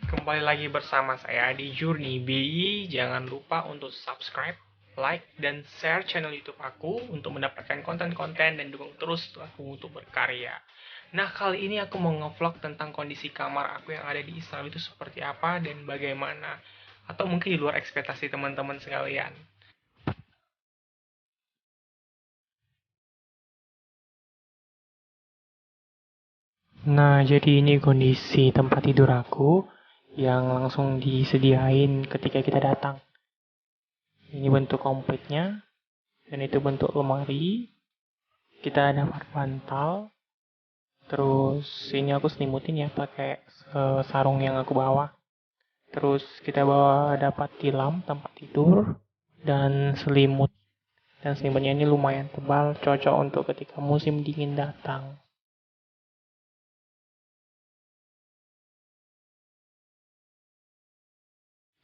Kembali lagi bersama saya di Journey BI. Jangan lupa untuk subscribe, like, dan share channel YouTube aku untuk mendapatkan konten-konten dan dukung terus aku untuk berkarya. Nah, kali ini aku mau ngevlog tentang kondisi kamar aku yang ada di Israel itu seperti apa dan bagaimana. Atau mungkin di luar ekspektasi teman-teman sekalian. Nah, jadi ini kondisi tempat tidur aku yang langsung disediain ketika kita datang. Ini bentuk komplitnya, dan itu bentuk lemari. Kita ada bantal, terus ini aku selimutin ya pakai sarung yang aku bawa. Terus kita bawa dapat tilam tempat tidur dan selimut. Dan selimutnya ini lumayan tebal, cocok untuk ketika musim dingin datang.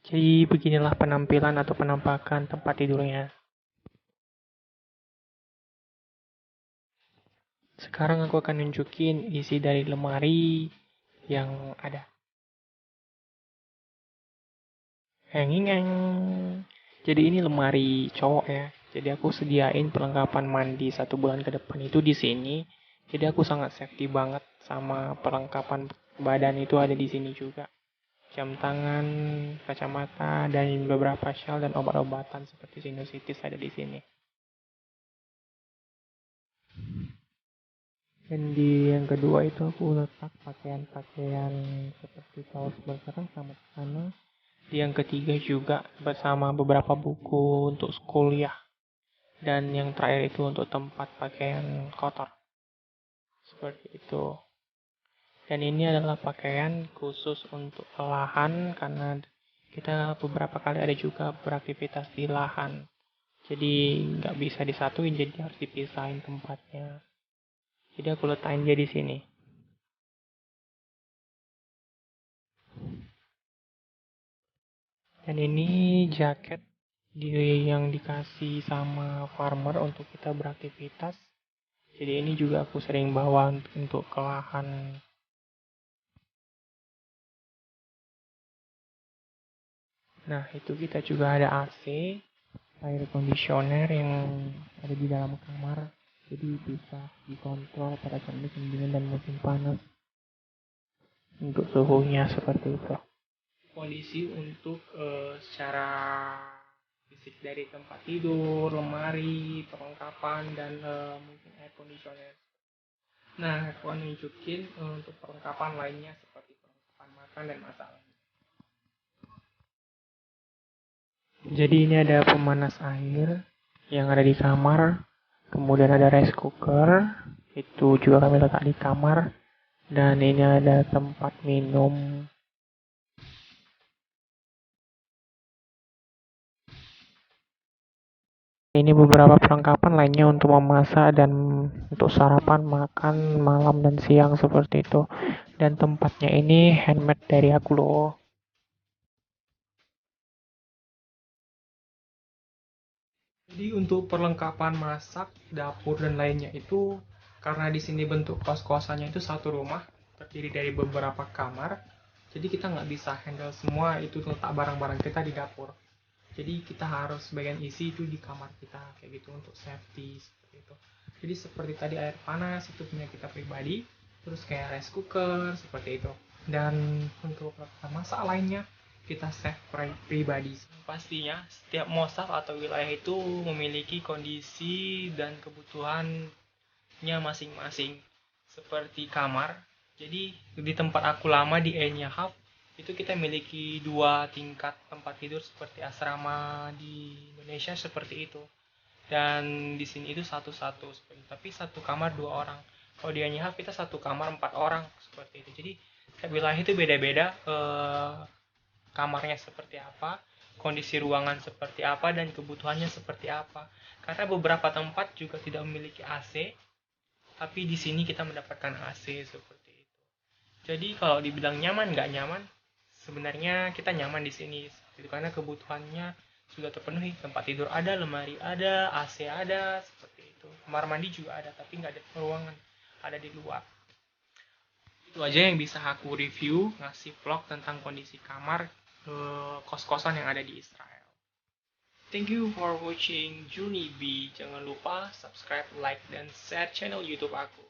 Jadi beginilah penampilan atau penampakan tempat tidurnya. Sekarang aku akan nunjukin isi dari lemari yang ada. Henging. Jadi ini lemari cowok ya. Jadi aku sediain perlengkapan mandi 1 bulan ke depan itu di sini. Jadi aku sangat safety banget sama perlengkapan badan itu ada di sini juga. Jam tangan, kacamata, dan beberapa shawl dan obat-obatan seperti sinusitis ada di sini. Dan di yang kedua itu aku letak pakaian-pakaian seperti kaos berkerah sama celana. Di yang ketiga juga bersama beberapa buku untuk kuliah. Dan yang terakhir itu untuk tempat pakaian kotor. Seperti itu. Dan ini adalah pakaian khusus untuk lahan karena kita beberapa kali ada juga beraktivitas di lahan. Jadi nggak bisa disatuin, jadi harus dipisahin tempatnya. Jadi aku letakin dia di sini. Dan ini jaket yang dikasih sama farmer untuk kita beraktivitas. Jadi ini juga aku sering bawa untuk ke lahan. Nah, itu kita juga ada AC, air conditioner yang ada di dalam kamar. Jadi bisa dikontrol pada saat musim dingin dan musim panas untuk suhunya seperti itu. Kondisi untuk secara fisik dari tempat tidur, lemari, perlengkapan, dan mungkin air conditioner. Nah, aku akan nunjukin untuk perlengkapan lainnya seperti perlengkapan makan dan masak. Jadi ini ada pemanas air yang ada di kamar, kemudian ada rice cooker, itu juga kami letak di kamar, dan ini ada tempat minum. Ini beberapa perlengkapan lainnya untuk memasak dan untuk sarapan, makan, malam, dan siang seperti itu. Dan tempatnya ini handmade dari aku loh. Jadi untuk perlengkapan masak, dapur dan lainnya itu karena di sini bentuk kos-kosannya itu satu rumah terdiri dari beberapa kamar. Jadi kita nggak bisa handle semua itu letak barang-barang kita di dapur. Jadi kita harus bagian isi itu di kamar kita kayak gitu untuk safety seperti itu. Jadi seperti tadi air panas itu punya kita pribadi, terus kayak rice cooker seperti itu. Dan untuk perlengkapan masak lainnya kita save pribadi. Pastinya setiap mosaf atau wilayah itu memiliki kondisi dan kebutuhannya masing-masing. Seperti kamar. Jadi di tempat aku lama di Enya Hub itu kita miliki 2 tingkat tempat tidur seperti asrama di Indonesia seperti itu. Dan di sini itu satu-satu seperti itu. Tapi satu kamar 2 orang. Kalau di Enya Hub kita satu kamar 4 orang seperti itu. Jadi setiap wilayah itu beda-beda kamarnya seperti apa, kondisi ruangan seperti apa, dan kebutuhannya seperti apa. Karena beberapa tempat juga tidak memiliki AC, tapi di sini kita mendapatkan AC seperti itu. Jadi kalau dibilang nyaman nggak nyaman, sebenarnya kita nyaman di sini. Itu karena kebutuhannya sudah terpenuhi. Tempat tidur ada, lemari ada, AC ada, seperti itu. Kamar mandi juga ada, tapi nggak ada ruangan, ada di luar. Itu aja yang bisa aku review, ngasih vlog tentang kondisi kamar kos-kosan yang ada di Israel. Thank you for watching Journey B. Jangan lupa subscribe, like, dan share channel YouTube aku.